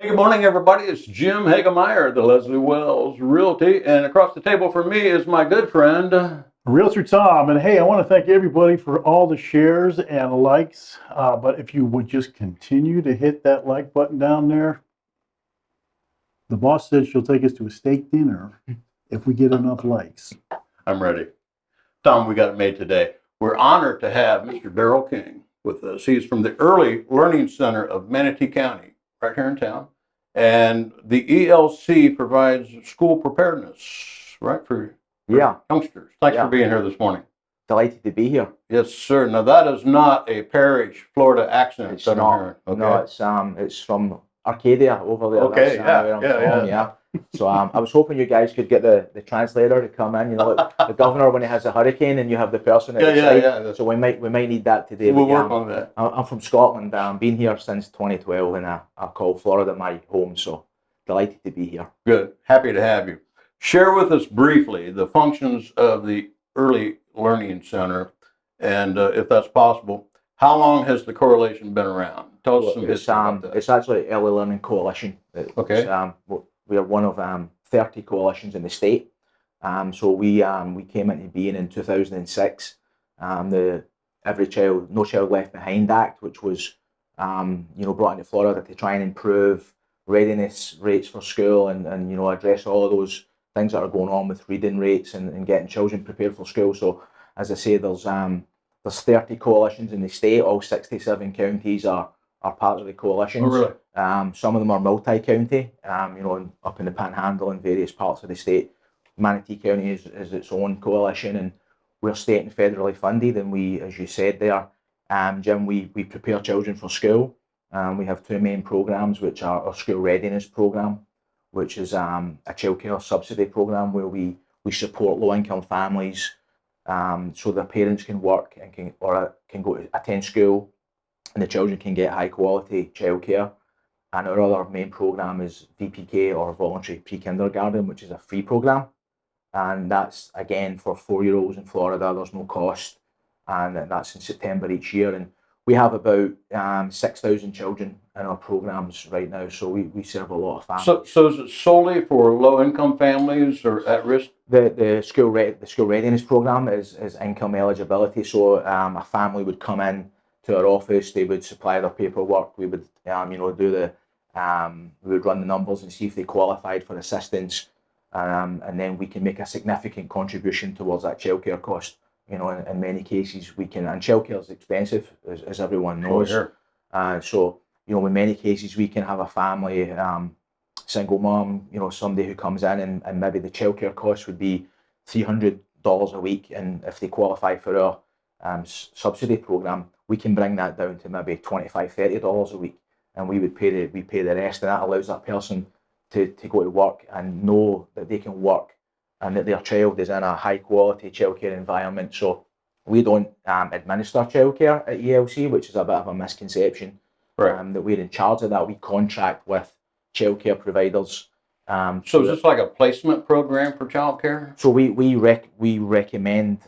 Hey, good morning, everybody. It's Jim Hagemeyer, the Leslie Wells Realty, and across the table from me is my good friend, Realtor Tom. And hey, I want to thank everybody for all the shares and likes. But if you would just continue to hit that like button down there, the boss says she'll take us to a steak dinner if we get enough likes. I'm ready. Tom, we got it made today. We're honored to have Mr. Darrell King with us. He's from the Early Learning Center of Manatee County, right here in town. And the ELC provides school preparedness, right, for youngsters. Thanks for being here this morning. Delighted to be here. Yes, sir. Now that is not a Parrish, Florida accent. It's not. Okay. No, it's from Arcadia over there. Okay, That's, where I'm from. So I was hoping you guys could get the translator to come in. You know, like the governor when he has a hurricane, and you have the person at the side. So we might need that today. We'll work on that. I'm from Scotland. Been here since 2012, and I call Florida my home. So delighted to be here. Good. Happy to have you. Share with us briefly the functions of the Early Learning Center, and if that's possible, how long has the correlation been around? Tell us some history about that. It's actually Early Learning Coalition. Okay. We are one of 30 coalitions in the state. So we came into being in 2006. The Every Child, No Child Left Behind Act, which was brought into Florida to try and improve readiness rates for school and address all of those things that are going on with reading rates and getting children prepared for school. So as I say, there's 30 coalitions in the state. All 67 counties are part of the coalitions. Oh, really? Some of them are multi-county, up in the Panhandle and various parts of the state. Manatee County is its own coalition, and we're state and federally funded. And we, as you said there, Jim, we prepare children for school. We have two main programs, which are our school readiness program, which is a childcare subsidy program where we support low-income families so their parents can work and can go to attend school, and the children can get high-quality childcare. And our other main program is VPK, or Voluntary Pre-Kindergarten, which is a free program. And that's, again, for 4-year-olds in Florida. There's no cost. And that's in September each year. And we have about 6,000 children in our programs right now. So we serve a lot of families. So is it solely for low-income families or at risk? The school readiness program is income eligibility. So a family would come in to our office. They would supply their paperwork. We would we would run the numbers and see if they qualified for assistance, and then we can make a significant contribution towards that childcare cost. In many cases we can, and childcare is expensive, as everyone knows. Oh, sure. So in many cases we can have a family, single mom, somebody who comes in and maybe the childcare cost would be $300 a week, and if they qualify for our subsidy program, we can bring that down to maybe $25-30 a week, and we pay the rest, and that allows that person to go to work and know that they can work and that their child is in a high quality childcare environment. So we don't administer childcare at ELC, which is a bit of a misconception. Right. That we're in charge of that. We contract with childcare providers. So is this like a placement program for childcare? So we recommend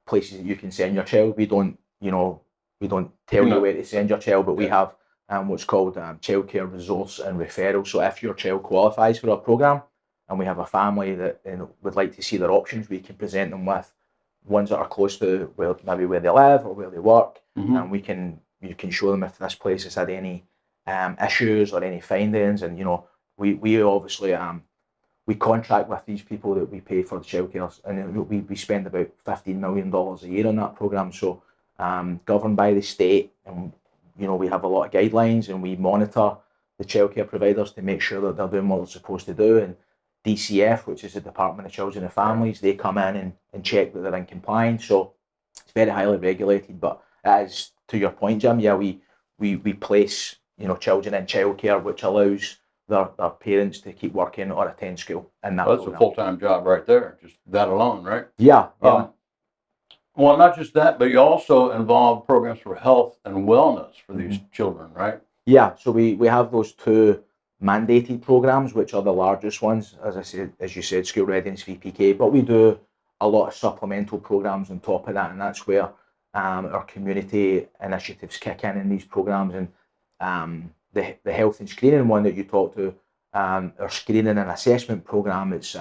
places that you can send your child. We don't tell you where to send your child, but we have what's called childcare resource and referral. So if your child qualifies for our program, and we have a family that would like to see their options, we can present them with ones that are close to where they live or where they work, and you can show them if this place has had any issues or any findings. And we obviously we contract with these people that we pay for the childcare, and we spend about $15 million a year on that program. So governed by the state, and we have a lot of guidelines, and we monitor the childcare providers to make sure that they're doing what they're supposed to do. And DCF, which is the Department of Children and Families, they come in and check that they're in compliance. So it's very highly regulated. But as to your point, Jim, we place children in childcare, which allows their parents to keep working or attend school. And that's a full-time job right there, just that alone, right? Yeah. Well, not just that, but you also involve programs for health and wellness for these children, right? Yeah, so we have those two mandated programs, which are the largest ones, as you said, school readiness, VPK, but we do a lot of supplemental programs on top of that, and that's where our community initiatives kick in these programs. And the health and screening one that you talked to, our screening and assessment program, it's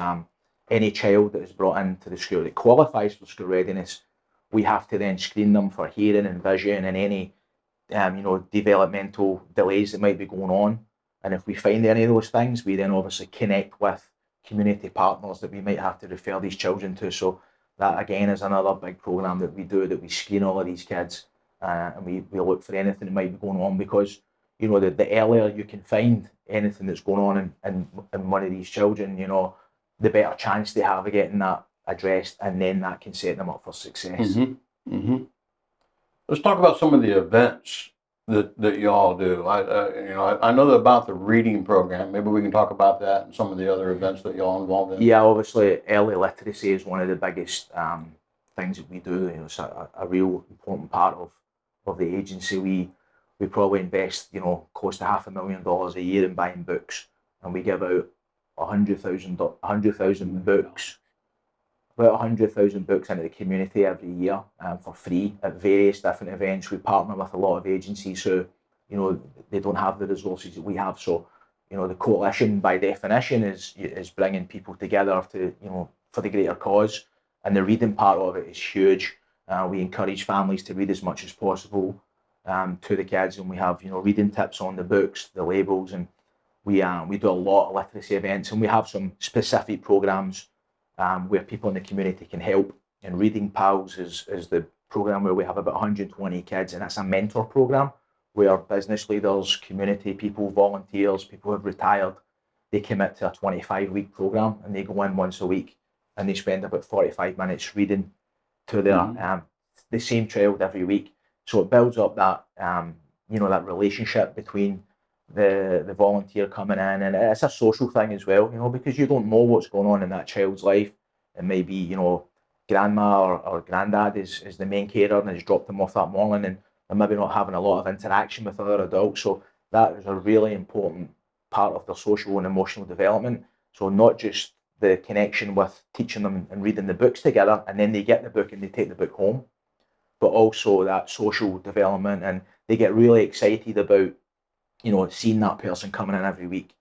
any child that is brought into the school that qualifies for school readiness, we have to then screen them for hearing and vision and any developmental delays that might be going on. And if we find any of those things, we then obviously connect with community partners that we might have to refer these children to. So that again is another big program that we do, that we screen all of these kids, and we look for anything that might be going on, because the earlier you can find anything that's going on in one of these children, the better chance they have of getting that addressed, and then that can set them up for success. Mm-hmm. Mm-hmm. Let's talk about some of the events that y'all do. I know about the reading program. Maybe we can talk about that and some of the other events that y'all involved in. Yeah, obviously early literacy is one of the biggest things that we do. It's a real important part of the agency. We probably invest close to $500,000 a year in buying books, and we give out 100,000 books. About 100,000 books into the community every year for free at various different events. We partner with a lot of agencies who, they don't have the resources that we have. So, the coalition by definition is bringing people together to, for the greater cause. And the reading part of it is huge. We encourage families to read as much as possible to the kids, and we have, reading tips on the books, the labels, and we do a lot of literacy events, and we have some specific programs where people in the community can help. And Reading Pals is the program where we have about 120 kids, and it's a mentor program where business leaders, community people, volunteers, people who have retired, they commit to a 25-week program, and they go in once a week and they spend about 45 minutes reading to their the same child every week. So it builds up that that relationship between the volunteer coming in, and it's a social thing as well, because you don't know what's going on in that child's life. It may be, grandma or granddad is the main carer and has dropped them off that morning, and they're maybe not having a lot of interaction with other adults. So that is a really important part of their social and emotional development. So not just the connection with teaching them and reading the books together, and then they get the book and they take the book home, but also that social development, and they get really excited about seeing that person coming in every week.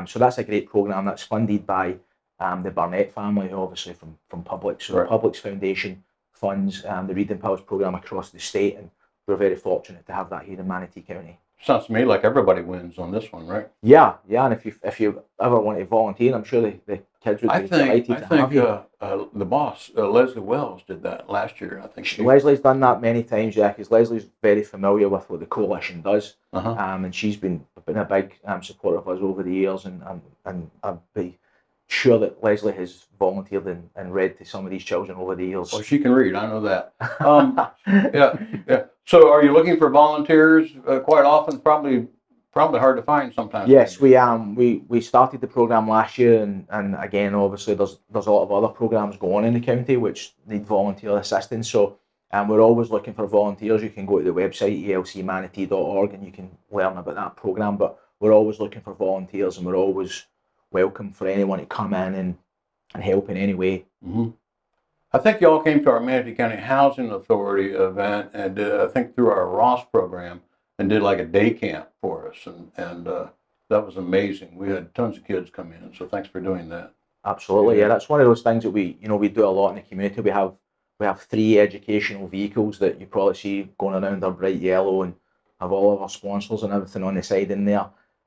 So that's a great program that's funded by the Barnett family, who obviously from Publix. So Right. the Publix Foundation funds the Reading Pals program across the state, and we're very fortunate to have that here in Manatee County. Sounds to me like everybody wins on this one, right? Yeah, and if you ever want to volunteer, I'm sure the kids would be delighted to have you. The boss, Leslie Wells, did that last year. I think Leslie's done that many times, yeah, because Leslie's very familiar with what the coalition does, Uh-huh. and she's been a big supporter of us over the years, and I'd be sure that Leslie has volunteered and read to some of these children over the years. Well, she can read. I know that. Yeah. So, are you looking for volunteers quite often? Probably hard to find sometimes. Yes, we started the program last year, and again, obviously, there's a lot of other programs going on in the county which need volunteer assistance. So, we're always looking for volunteers. You can go to the website elcmanatee.org and you can learn about that program. But we're always looking for volunteers, and we're always welcome for anyone to come in and help in any way. Mm-hmm. I think y'all came to our Manatee County Housing Authority event and did, I think through our Ross program, and did like a day camp for us, and that was amazing. We had tons of kids come in, so thanks for doing that. Absolutely, yeah. That's one of those things that we do a lot in the community. We have 3 educational vehicles that you probably see going around. They're bright yellow and have all of our sponsors and everything on the side in there,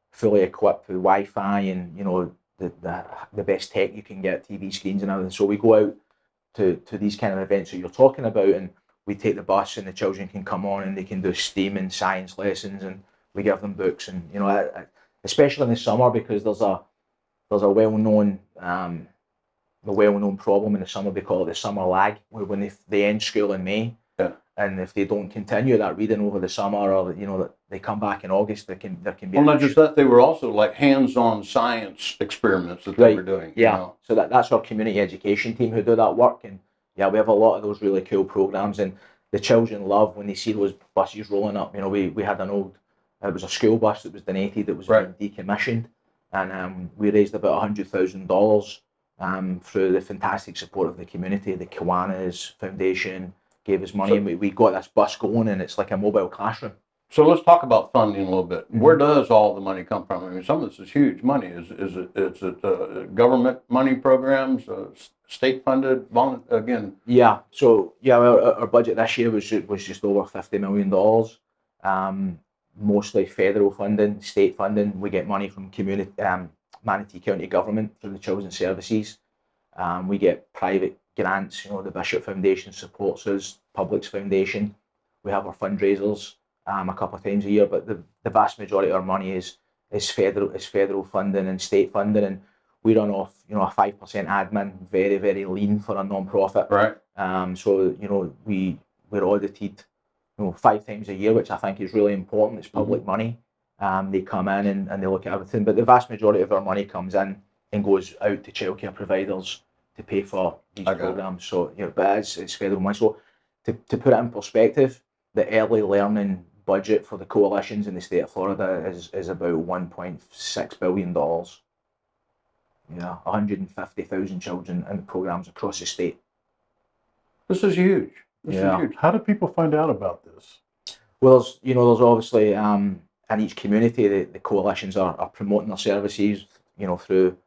fully equipped with Wi-Fi and the best tech you can get, TV screens and everything. So we go out to these kind of events that you're talking about, and we take the bus, and the children can come on and they can do STEAM and science lessons, and we give them books. And especially in the summer, because there's a well-known problem in the summer. They call it the summer lag, where when they end school in May, Yeah. and if they don't continue that reading over the summer, or they come back in August, there can be. Well, not just that, they were also like hands-on science experiments that they were doing. Yeah, so that's our community education team who do that work, and yeah, we have a lot of those really cool programs, and the children love when they see those buses rolling up. We had it was a school bus that was donated, that was Right. being decommissioned, and we raised about $100,000 through the fantastic support of the community. The Kiwanis Foundation gave us money, and we got this bus going, and it's like a mobile classroom. So let's talk about funding a little bit. Mhm. Where does all the money come from? I mean, some of this is huge money. Is it government money programs, state funded? Again, Yeah, so yeah, our budget this year was just over $50 million. Mostly federal funding, state funding. We get money from Manatee County government through the Children's Services. We get private grants. You know, the Bishop Foundation supports us. Publix Foundation. We have our fundraisers a couple of times a year, but the vast majority of our money is federal funding and state funding, and we run off a 5% admin, very lean for a non-profit. right? So we're audited 5 times a year, which I think is really important. It's public money. They come in and they look at everything, but the vast majority of our money comes in and goes out to childcare providers to pay for these programs. So but it's federal money. So to put it in perspective, the early learning budget for the coalitions in the state of Florida is about $1.6 billion. 150,000 children in programs across the state. This is huge. This is huge. How do people find out about this? Well, there's obviously in each community the coalitions are promoting their services, through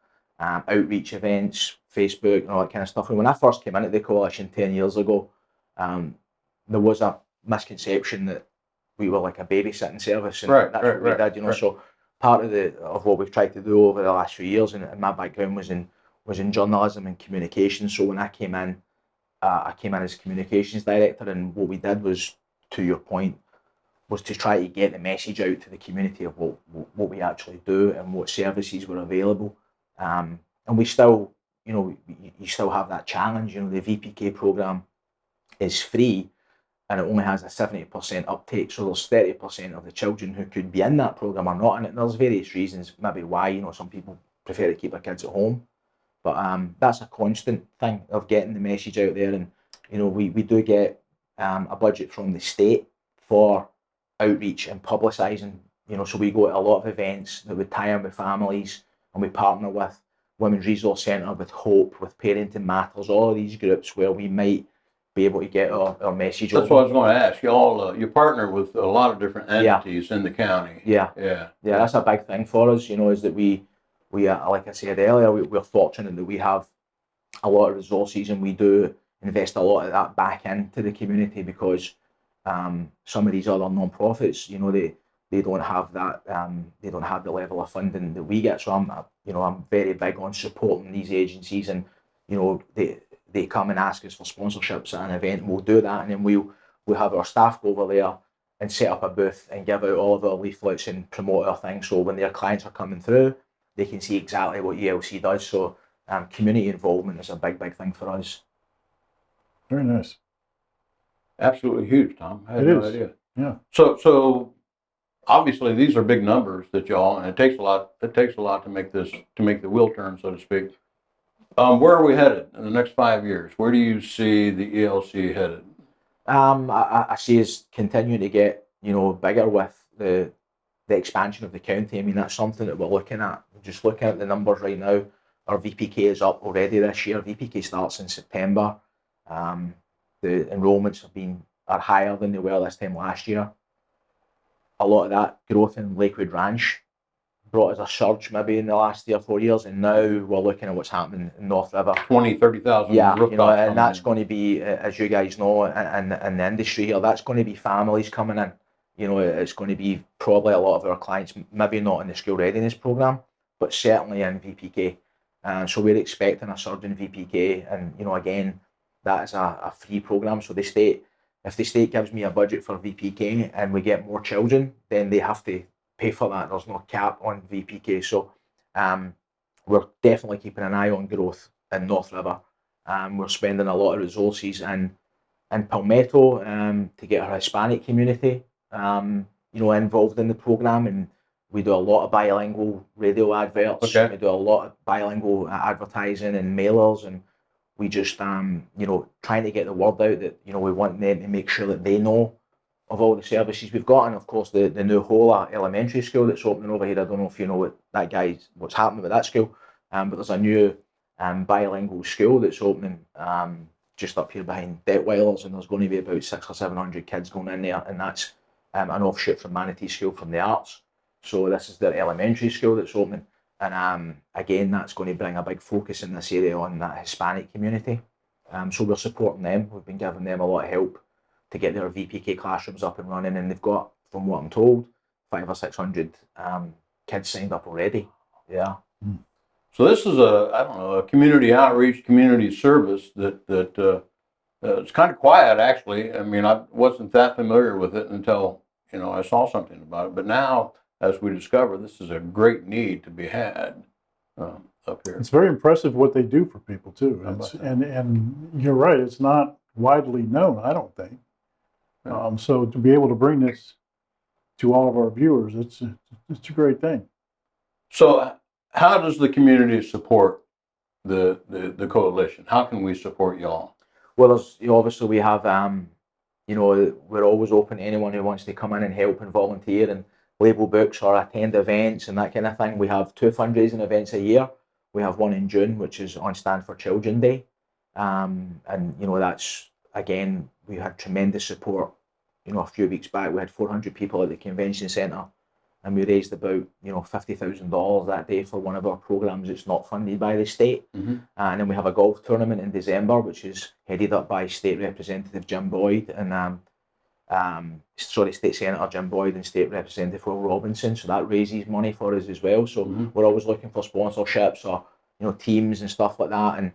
outreach events, Facebook, and all that kind of stuff. And when I first came into the coalition 10 years ago, there was a misconception that we were like a babysitting service, and that's what we did. Right. So part of what we've tried to do over the last few years, and my background was in journalism and communication. So when I came in as communications director, and what we did was, to your point, was to try to get the message out to the community of what we actually do and what services were available. And we still, you still have that challenge. The VPK program is free, and it only has a 70% uptake. So there's 30% of the children who could be in that program are not in it. And there's various reasons, maybe why. Some people prefer to keep their kids at home, but that's a constant thing of getting the message out there. And we do get a budget from the state for outreach and publicising. So we go to a lot of events that would tie in with families, and we partner with Women's Resource Centre, with Hope, with Parenting Matters, all of these groups where we might be able to get our message over. That's what I was going to ask. You partner with a lot of different entities in the county. Yeah, that's a big thing for us. Is that we like I said earlier, we're fortunate that we have a lot of resources, and we do invest a lot of that back into the community, because some of these other non-profits, they don't have that. They don't have the level of funding that we get. So I'm very big on supporting these agencies, and they come and ask us for sponsorships at an event, and we'll do that, and then we'll have our staff go over there and set up a booth and give out all of our leaflets and promote our things. So when their clients are coming through, they can see exactly what ELC does. So community involvement is a big thing for us. Very nice. Absolutely huge, Tom. I had no idea. Yeah. So obviously these are big numbers that y'all, and it takes a lot. It takes a lot to make the wheel turn, so to speak. Where are we headed in the next 5 years? Where do you see the ELC headed? I see us continuing to get bigger with the expansion of the county. I mean, that's something that we're looking at. Just looking at the numbers right now, our VPK is up already this year. VPK starts in September. The enrolments are higher than they were this time last year. A lot of that growth in Lakewood Ranch brought us a surge maybe in the last 3 or 4 years, and now we're looking at what's happening in North River. 30,000 Yeah, rooftops. and that's going to be, as you guys know, in the industry here, that's going to be families coming in. It's going to be probably a lot of our clients, maybe not in the school readiness program, but certainly in VPK. So we're expecting a surge in VPK, and again, that is a free program. So if the state gives me a budget for VPK and we get more children, then they have to pay for that. There's no cap on VPK. So we're definitely keeping an eye on growth in North River. We're spending a lot of resources in Palmetto to get our Hispanic community involved in the program, and we do a lot of bilingual radio adverts. Okay. We do a lot of bilingual advertising and mailers, and we just trying to get the word out that we want them to make sure that they know of all the services we've got. And of course the new Hola elementary school that's opening over here, I don't know if you know what's happening with that school, but there's a new bilingual school that's opening just up here behind Detweilers, and there's going to be about 600 or 700 kids going in there, and that's an offshoot from Manatee School from the Arts. So this is their elementary school that's opening. And again, that's going to bring a big focus in this area on that Hispanic community. So we're supporting them. We've been giving them a lot of help to get their VPK classrooms up and running. And they've got, from what I'm told, 500 or 600 kids signed up already. Yeah. So this is a community outreach, community service that it's kind of quiet, actually. I mean, I wasn't that familiar with it until, I saw something about it. But now, as we discover, this is a great need to be had up here. It's very impressive what they do for people too. How about that? And you're right, it's not widely known, I don't think. Yeah. So to be able to bring this to all of our viewers, it's a great thing. So how does the community support the coalition? How can we support y'all? Well, obviously we have, we're always open to anyone who wants to come in and help and volunteer and label books or attend events and that kind of thing. We have 2 fundraising events a year. We have one in June, which is on Stand for Children Day. And, that's, again, we had tremendous support. A few weeks back, we had 400 people at the convention centre and we raised about, $50,000 that day for one of our programs that's not funded by the state. Mm-hmm. And then we have a golf tournament in December, which is headed up by State Representative Jim Boyd and State Senator Jim Boyd and State Representative Will Robinson. So that raises money for us as well. So we're always looking for sponsorships or teams and stuff like that. And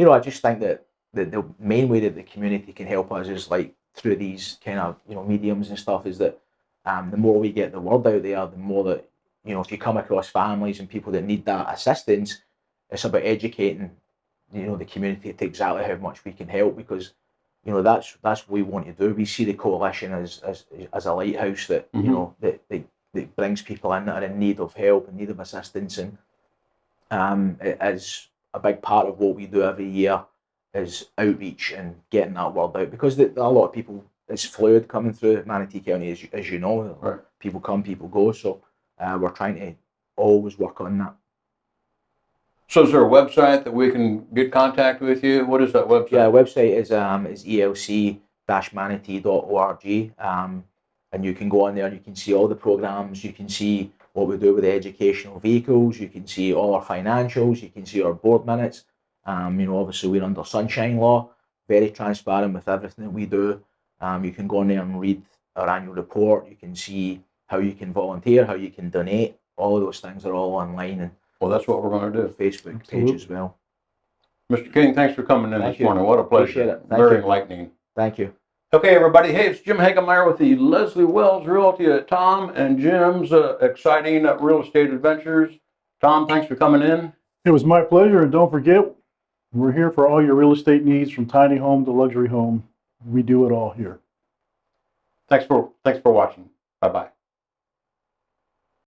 I just think that the main way that the community can help us is like through these kind of mediums and stuff. Is that the more we get the word out there, the more that if you come across families and people that need that assistance, it's about educating the community to exactly how much we can help, because that's what we want to do. We see the coalition as a lighthouse that that brings people in that are in need of help, in need of assistance, and it is a big part of what we do every year is outreach and getting that word out, because a lot of people, it's fluid coming through Manatee County, as you know. Right. People come, people go, so we're trying to always work on that. So is there a website that we can get contact with you? What is that website? Yeah, website is elc-manatee.org, and you can go on there and you can see all the programs, you can see what we do with the educational vehicles, you can see all our financials, you can see our board minutes. Obviously we're under sunshine law, very transparent with everything that we do. You can go on there and read our annual report, you can see how you can volunteer, how you can donate. All of those things are all online, and Well, that's what we're going to do. Facebook Absolutely. page as well. Mr. King, thanks for coming in Thank this you. morning. What a pleasure. Appreciate it. Thank Very you. enlightening. Thank you. Okay, everybody. Hey, it's Jim Hagemeyer with the Leslie Wells Realty at Tom and Jim's exciting real estate adventures. Tom, thanks for coming in. It was my pleasure, and don't forget, we're here for all your real estate needs, from tiny home to luxury home. We do it all here. Thanks for watching. Bye-bye.